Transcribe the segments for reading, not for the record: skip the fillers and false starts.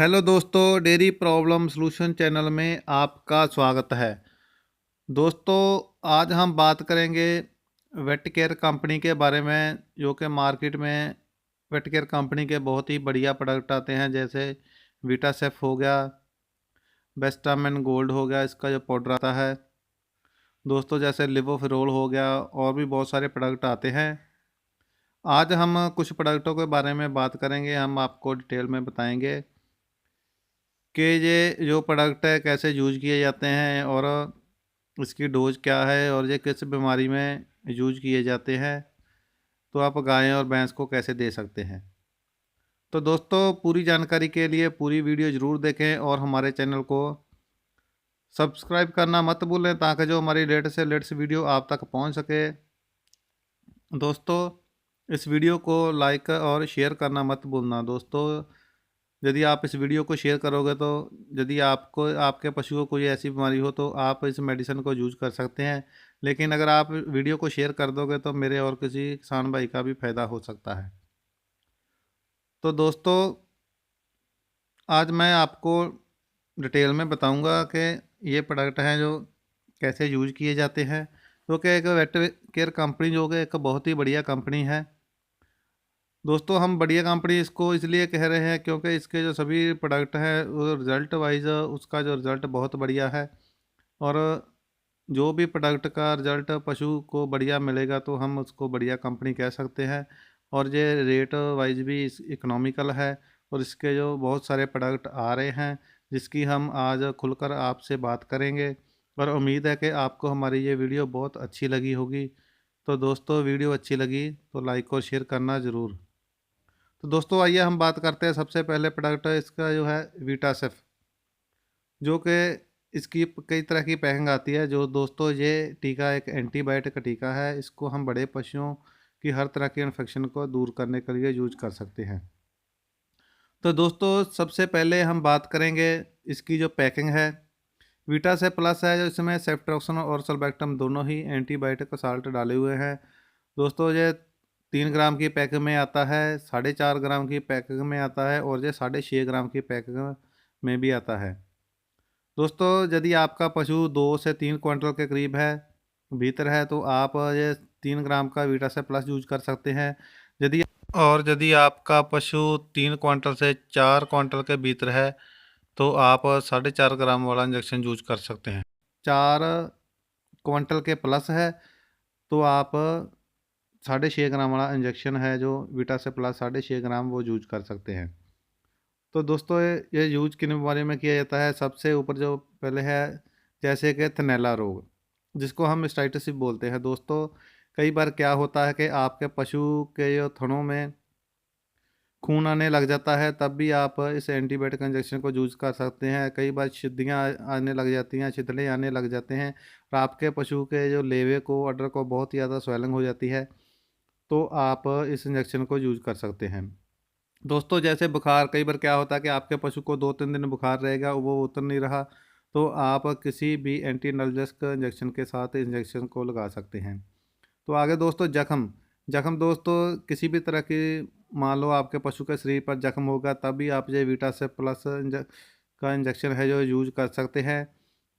Hello दोस्तों, dairy problem solution channel में आपका स्वागत है। दोस्तों, आज हम बात करेंगे वेट केयर कंपनी के बारे में, जो कि मार्केट में वेट केयर कंपनी के बहुत ही बढ़िया प्रोडक्ट आते हैं। जैसे वीटासेफ हो गया, बेस्टामिन गोल्ड हो गया, इसका जो पाउडर आता है दोस्तों, जैसे लिवोफिरोल हो गया, और भी बहुत सारे प्रोडक्ट आते हैं। आज हम कुछ प्रोडक्टों के बारे में बात करेंगे, हम आपको डिटेल में बताएंगे कि ये जो प्रोडक्ट है कैसे यूज किए जाते हैं, और इसकी डोज क्या है, और ये किस बीमारी में यूज किए जाते हैं। तो आप गाय और भैंस को कैसे दे सकते हैं। तो दोस्तों, पूरी जानकारी के लिए पूरी वीडियो ज़रूर देखें और हमारे चैनल को सब्सक्राइब करना मत भूलें, ताकि जो हमारी लेटेस्ट से लेटेस्ट वीडियो आप तक पहुंच सके। दोस्तों, इस वीडियो को लाइक और शेयर करना मत भूलना। दोस्तों, यदि आप इस वीडियो को शेयर करोगे तो यदि आपको आपके पशु को कोई ऐसी बीमारी हो तो आप इस मेडिसिन को यूज कर सकते हैं। लेकिन अगर आप वीडियो को शेयर कर दोगे तो मेरे और किसी किसान भाई का भी फायदा हो सकता है। तो दोस्तों, आज मैं आपको डिटेल में बताऊंगा कि ये प्रोडक्ट हैं जो कैसे यूज किए जाते हैं। क्योंकि एक वेट केयर कंपनी जो कि एक बहुत ही बढ़िया कंपनी है। दोस्तों, हम बढ़िया कंपनी इसको इसलिए कह रहे हैं क्योंकि इसके जो सभी प्रोडक्ट हैं वो रिज़ल्ट वाइज उसका जो रिज़ल्ट बहुत बढ़िया है। और जो भी प्रोडक्ट का रिज़ल्ट पशु को बढ़िया मिलेगा तो हम उसको बढ़िया कंपनी कह सकते हैं। और ये रेट वाइज भी इकोनॉमिकल है। और इसके जो बहुत सारे प्रोडक्ट आ रहे हैं जिसकी हम आज खुलकर आपसे बात करेंगे। और उम्मीद है कि आपको हमारी ये वीडियो बहुत अच्छी लगी होगी। तो दोस्तों, वीडियो अच्छी लगी तो लाइक और शेयर करना ज़रूर। तो दोस्तों, आइए हम बात करते हैं। सबसे पहले प्रोडक्ट है इसका जो है वीटासेफ, जो कि इसकी कई तरह की पैकिंग आती है। जो दोस्तों, ये टीका एक एंटीबायोटिक का टीका है। इसको हम बड़े पशुओं की हर तरह के इन्फेक्शन को दूर करने के लिए यूज कर सकते हैं। तो दोस्तों, सबसे पहले हम बात करेंगे इसकी जो पैकिंग है। वीटा से प्लस है, जो इसमें सेफ्ट्रोक्सन और सल्बैक्टम दोनों ही एंटीबायोटिक साल्ट डाले हुए हैं। दोस्तों, ये 3 ग्राम की पैकिंग में आता है, 4.5 ग्राम की पैकिंग में आता है, और ये 6.5 ग्राम की पैकिंग में भी आता है। दोस्तों, यदि आपका पशु 2 से 3 क्विंटल के करीब है भीतर है तो आप ये 3 ग्राम का वीटा से प्लस यूज कर सकते हैं। यदि यदि आपका पशु 3 क्विंटल से 4 क्विंटल के भीतर है तो आप 4.5 ग्राम वाला इंजेक्शन यूज कर सकते हैं। 4 क्विंटल के प्लस है तो आप 6.5 ग्राम वाला इंजेक्शन है जो वीटा से प्लस 6.5 ग्राम वो यूज कर सकते हैं। तो दोस्तों, ये यूज किन बीमारी में किया जाता है। सबसे ऊपर जो पहले है, जैसे कि थनैला रोग, जिसको हम स्टाइटिस बोलते हैं। दोस्तों, कई बार क्या होता है कि आपके पशु के जो थनों में खून आने लग जाता है, तब भी आप इस एंटीबायोटिक इंजेक्शन को यूज कर सकते हैं। कई बार छिद्दियाँ आने लग जाती हैं, छितले आने लग जाते हैं, और आपके पशु के जो लेवे को अडर को बहुत ही ज़्यादा स्वेलिंग हो जाती है, तो आप इस इंजेक्शन को यूज कर सकते हैं। दोस्तों, जैसे बुखार, कई बार क्या होता है कि आपके पशु को 2-3 दिन बुखार रहेगा, वो उतर नहीं रहा, तो आप किसी भी एंटी नल्जस्क इंजेक्शन के साथ इंजेक्शन को लगा सकते हैं। तो आगे दोस्तों, जख्म जख्म दोस्तों, किसी भी तरह की, मान लो आपके पशु के शरीर पर जख्म होगा, तब भी आप ये वीटा से प्लस का इंजेक्शन है जो यूज कर सकते हैं।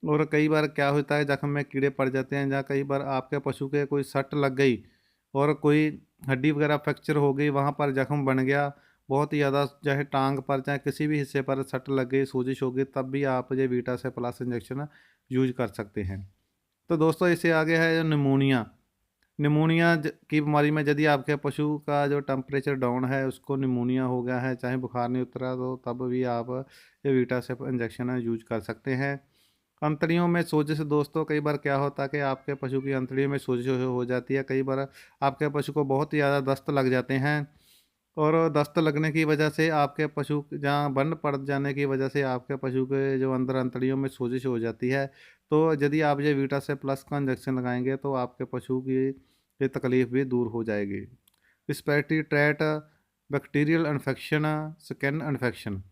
और कई बार क्या होता है, जख्म में कीड़े पड़ जाते हैं, जहाँ कई बार आपके पशु के कोई सट लग गई और कोई हड्डी वगैरह फ्रैक्चर हो गई, वहाँ पर जख्म बन गया बहुत ही ज़्यादा, चाहे टांग पर चाहे किसी भी हिस्से पर सट लग गई, सोजिश हो गई, तब भी आप ये वीटा से प्लस इंजेक्शन यूज कर सकते हैं। तो दोस्तों, इससे आगे है निमोनिया। निमोनिया की बीमारी में यदि आपके पशु का जो टेम्परेचर डाउन है, उसको निमोनिया हो गया है, चाहे बुखार नहीं उतरा, तो तब भी आप ये वीटा से इंजेक्शन यूज कर सकते हैं। अंतड़ियों में सोजिश, दोस्तों, कई बार क्या होता है कि आपके पशु की अंतड़ियों में सोजिश हो जाती है। कई बार आपके पशु को बहुत ही ज़्यादा दस्त लग जाते हैं, और दस्त लगने की वजह से आपके पशु जहाँ बंद पड़ जाने की वजह से आपके पशु के जो अंदर अंतड़ियों में सोजिश हो जाती है। तो यदि आप ये वीटा से प्लस का इंजेक्शन लगाएंगे तो आपके पशु की ये तकलीफ़ भी दूर हो जाएगी। Respiratory tract bacterial infection, skin infection,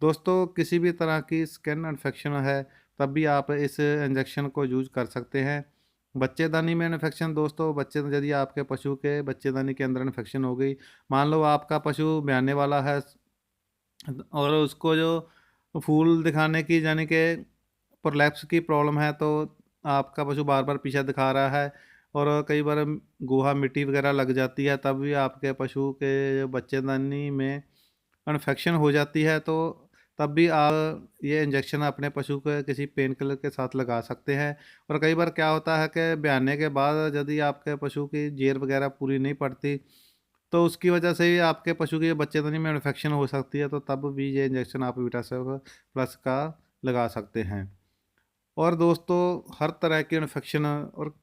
दोस्तों, किसी भी तरह की स्किन इन्फेक्शन है तब भी आप इस इंजेक्शन को यूज कर सकते हैं। बच्चेदानी में इन्फेक्शन, दोस्तों, बच्चे यदि आपके पशु के बच्चेदानी के अंदर इन्फेक्शन हो गई, मान लो आपका पशु ब्याने वाला है और उसको जो फूल दिखाने की यानी कि प्रोलैप्स की प्रॉब्लम है, तो आपका पशु बार-बार पीछा दिखा रहा है और कई बार गोहा मिट्टी वगैरह लग जाती है, तब भी आपके पशु के बच्चेदानी में इन्फेक्शन हो जाती है, तो तब भी आप ये इंजेक्शन अपने पशु को किसी पेन किलर के साथ लगा सकते हैं। और कई बार क्या होता है कि ब्याने के बाद यदि आपके पशु की जेर वगैरह पूरी नहीं पड़ती, तो उसकी वजह से भी आपके पशु के बच्चेदानी में इन्फेक्शन हो सकती है, तो तब भी ये इंजेक्शन आप वीटासेफ प्लस का लगा सकते हैं। और दोस्तों, हर तरह की इन्फेक्शन और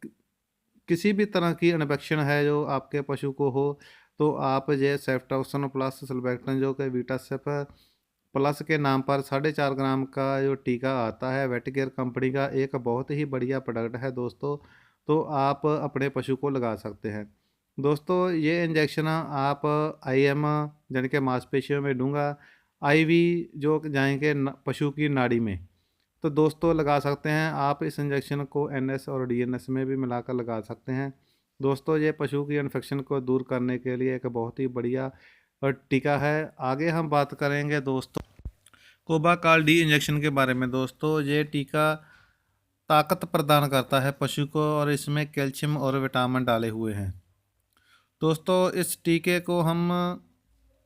किसी भी तरह की इन्फेक्शन है जो आपके पशु को हो, तो आप ये सेफ्टॉक्सन प्लस सल्बेक्टन जो कि वीटासेफ प्लस के नाम पर 4.5 ग्राम का जो टीका आता है, वेटकेयर कंपनी का एक बहुत ही बढ़िया प्रोडक्ट है दोस्तों, तो आप अपने पशु को लगा सकते हैं। दोस्तों, ये इंजेक्शन आप आईएम यानी कि मांसपेशियों में दूंगा, आईवी जो जाएंगे पशु की नाड़ी में, तो दोस्तों लगा सकते हैं। आप इस इंजेक्शन को एनएस और डीएनएस में भी मिलाकर लगा सकते हैं। दोस्तों, ये पशु की इन्फेक्शन को दूर करने के लिए एक बहुत ही बढ़िया टीका है। आगे हम बात करेंगे दोस्तों कोबाकाल डी इंजेक्शन के बारे में। दोस्तों, ये टीका ताकत प्रदान करता है पशु को और इसमें कैल्शियम और विटामिन डाले हुए हैं। दोस्तों, इस टीके को हम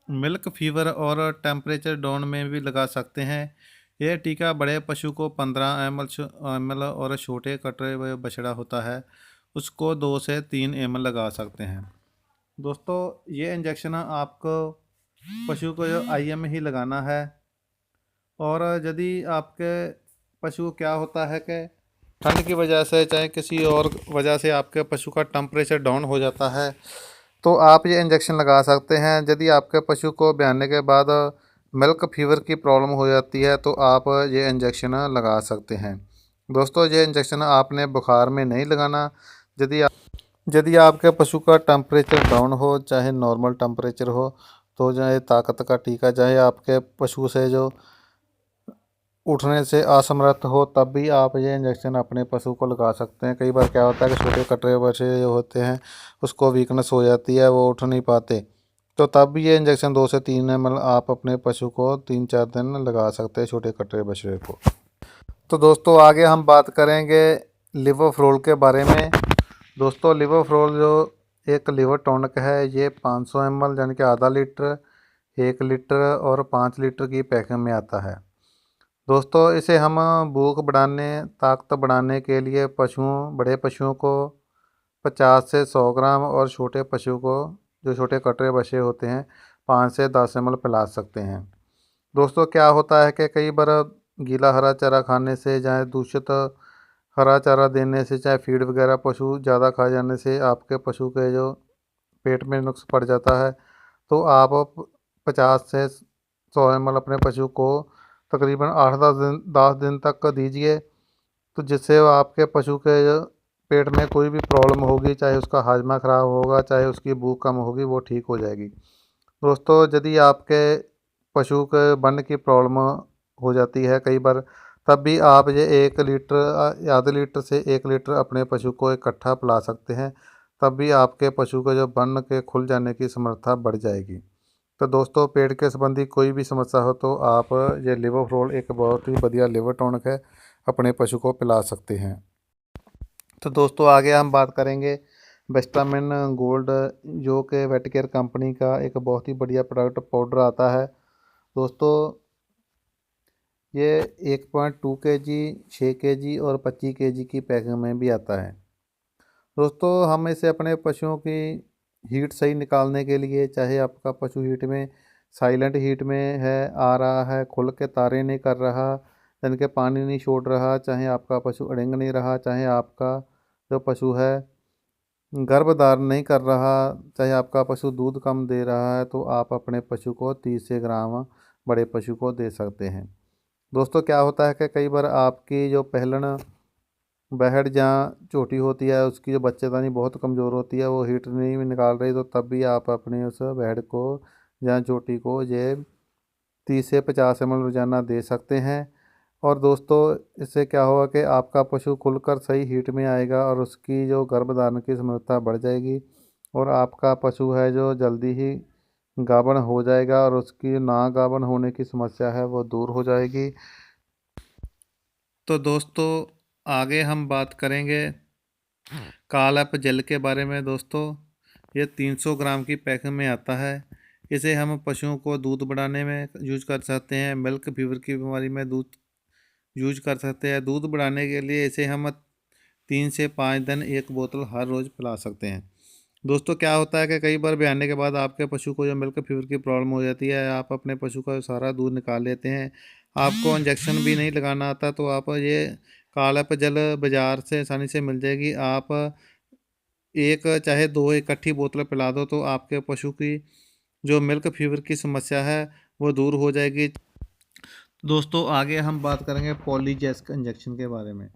मिल्क फीवर और टेम्परेचर डाउन में भी लगा सकते हैं। यह टीका बड़े पशु को 15 ml और छोटे कटरे व बछड़ा होता है उसको 2 से 3 ml लगा सकते हैं। दोस्तों, ये इंजेक्शन आपको पशु को जो आईएम ही लगाना है। और यदि आपके पशु को क्या होता है कि ठंड की वजह से चाहे किसी और वजह से आपके पशु का टेम्परेचर डाउन हो जाता है, तो आप ये इंजेक्शन लगा सकते हैं। यदि आपके पशु को ब्याने के बाद मिल्क फीवर की प्रॉब्लम हो जाती है, तो आप ये इंजेक्शन लगा सकते हैं। दोस्तों, ये इंजेक्शन आपने बुखार में नहीं लगाना। यदि आपके पशु का टेम्परेचर डाउन हो चाहे नॉर्मल टेम्परेचर हो, तो चाहे ताकत का टीका, चाहे आपके पशु से जो उठने से असमर्थ हो, तब भी आप ये इंजेक्शन अपने पशु को लगा सकते हैं। कई बार क्या होता है कि छोटे कटरे बच्चे जो होते हैं उसको वीकनेस हो जाती है, वो उठ नहीं पाते, तो तब भी ये इंजेक्शन 2 से 3 ml आप अपने पशु को 3-4 दिन लगा सकते हैं, छोटे कटरे बछड़े को। तो दोस्तों, आगे हम बात करेंगे लिवोफ्रोल के बारे में। दोस्तों, लिवोफ्रोल जो एक लिवर टॉनिक है, ये 500 ml यानी कि आधा लीटर, 1 लीटर और 5 लीटर की पैकिंग में आता है। दोस्तों, इसे हम भूख बढ़ाने, ताकत बढ़ाने के लिए बड़े पशुओं को 50 से 100 ग्राम और छोटे पशु को, जो छोटे कटरे बछे होते हैं, 5 से 10 ml पिला सकते हैं। दोस्तों, क्या होता है कि कई बार गीला हरा चारा खाने से, चाहे दूषित हरा चारा देने से, चाहे फीड वगैरह पशु ज़्यादा खा जाने से आपके पशु के जो पेट में नुक्स पड़ जाता है, तो आप 50 से 100 ml अपने पशु को तकरीबन 8-10 दिन तक दीजिए, तो जिससे वो आपके पशु के पेट में कोई भी प्रॉब्लम होगी, चाहे उसका हाजमा ख़राब होगा, चाहे उसकी भूख कम होगी, वो ठीक हो जाएगी। दोस्तों, यदि आपके पशु के बन की प्रॉब्लम हो जाती है कई बार, तब भी आप ये 1 लीटर आधे लीटर से 1 लीटर अपने पशु को इकट्ठा पिला सकते हैं, तब भी आपके पशु के जो बन के खुल जाने की समर्था बढ़ जाएगी। तो दोस्तों, पेट के संबंधी कोई भी समस्या हो, तो आप ये लिवोफ्रोल एक बहुत ही बढ़िया लिवर टॉनिक है, अपने पशु को पिला सकते हैं। तो दोस्तों, आगे हम बात करेंगे बेस्टामिन गोल्ड, जो कि वेटकेयर कंपनी का एक बहुत ही बढ़िया प्रोडक्ट पाउडर आता है। दोस्तों, ये 1.2 kg, 6 kg और 25 kg की पैकिंग में भी आता है। दोस्तों, हम इसे अपने पशुओं की हीट सही निकालने के लिए, चाहे आपका पशु हीट में साइलेंट हीट में है, आ रहा है, खुल के तारे नहीं कर रहा, यानी कि पानी नहीं छोड़ रहा, चाहे आपका पशु अड़ेंग नहीं रहा, चाहे आपका जो पशु है गर्भ धारण नहीं कर रहा, चाहे आपका पशु दूध कम दे रहा है, तो आप अपने पशु को 30 ग्राम बड़े पशु को दे सकते हैं। दोस्तों, क्या होता है कि कई बार आपकी जो पहलन बहड़ जहाँ छोटी होती है, उसकी जो बच्चेदानी बहुत कमज़ोर होती है, वो हीट नहीं भी निकाल रही, तो तब भी आप अपने उस बहड़ को या चोटी को ये 30 से 50 ml रोज़ाना दे सकते हैं। और दोस्तों, इससे क्या होगा कि आपका पशु खुलकर सही हीट में आएगा और उसकी जो गर्भधारण की क्षमता बढ़ जाएगी, और आपका पशु है जो जल्दी ही गाभिन हो जाएगा और उसकी ना गाभिन होने की समस्या है वो दूर हो जाएगी। तो दोस्तों आगे हम बात करेंगे कालप जल के बारे में। दोस्तों ये 300 ग्राम की पैकिंग में आता है। इसे हम पशुओं को दूध बढ़ाने में यूज कर सकते हैं, मिल्क फीवर की बीमारी में दूध यूज कर सकते हैं। दूध बढ़ाने के लिए इसे हम 3 से 5 दिन एक बोतल हर रोज़ पिला सकते हैं। दोस्तों क्या होता है कि कई बार ब्याने के बाद आपके पशु को जो मिल्क फीवर की प्रॉब्लम हो जाती है, आप अपने पशु का सारा दूध निकाल लेते हैं, आपको इंजेक्शन भी नहीं लगाना आता, तो आप ये कालप जल बाज़ार से आसानी से मिल जाएगी। आप एक चाहे दो इकट्ठी बोतल पिला दो तो आपके पशु की जो मिल्क फीवर की समस्या है वो दूर हो जाएगी। दोस्तों आगे हम बात करेंगे पॉलीजेस्क इंजेक्शन के बारे में।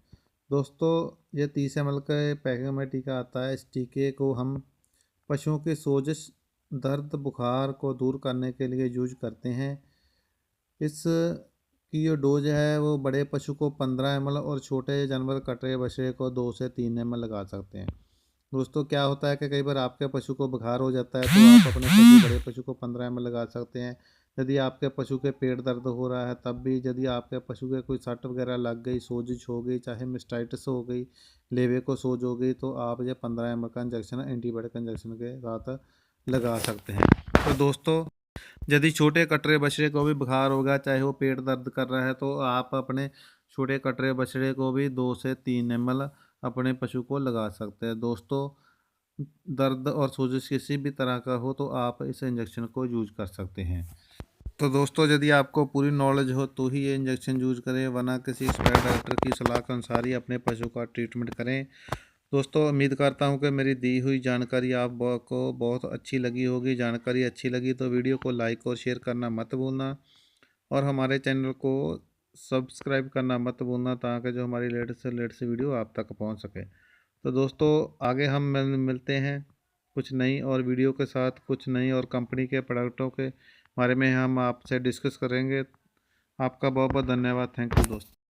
दोस्तों ये 30 ml के पैकिंग में टीका आता है। इस टीके को हम पशुओं की सोजिश, दर्द, बुखार को दूर करने के लिए यूज करते हैं। इस की जो डोज है वो बड़े पशु को 15 ml और छोटे जानवर कटरे बछड़े को 2 से 3 ml लगा सकते हैं। दोस्तों क्या होता है कि कई बार आपके पशु को बुखार हो जाता है तो आप अपने बड़े पशु को 15 ml लगा सकते हैं। यदि आपके पशु के पेट दर्द हो रहा है तब भी, यदि आपके पशु के कोई सट वगैरह लग गई, सोजिश हो गई, चाहे मिस्टाइटिस हो गई, लेवे को सोज हो गई, तो आप ये 15 ml का इंजेक्शन एंटीबायोटिक इंजेक्शन के साथ लगा सकते हैं। तो दोस्तों यदि छोटे कटरे बछड़े को भी बुखार होगा, चाहे वो पेट दर्द कर रहा है, तो आप अपने छोटे कटरे बछड़े को भी 2 से 3 ml अपने पशु को लगा सकते हैं। दोस्तों दर्द और सोजिश किसी भी तरह का हो तो आप इस इंजेक्शन को यूज कर सकते हैं। तो दोस्तों यदि आपको पूरी नॉलेज हो तो ही ये इंजेक्शन यूज करें, वरना किसी एक्सपर्ट डॉक्टर की सलाह के अनुसार ही अपने पशु का ट्रीटमेंट करें। दोस्तों उम्मीद करता हूँ कि मेरी दी हुई जानकारी आपको बहुत अच्छी लगी होगी। जानकारी अच्छी लगी तो वीडियो को लाइक और शेयर करना मत भूलना, और हमारे चैनल को सब्सक्राइब करना मत भूलना, ताकि जो हमारी लेटेस्ट से लेटेस्ट वीडियो आप तक पहुँच सके। तो दोस्तों आगे हम मिलते हैं कुछ नई और वीडियो के साथ, कुछ नई और कंपनी के प्रोडक्टों के बारे में हम आपसे डिस्कस करेंगे। आपका बहुत बहुत धन्यवाद। थैंक यू दोस्तों।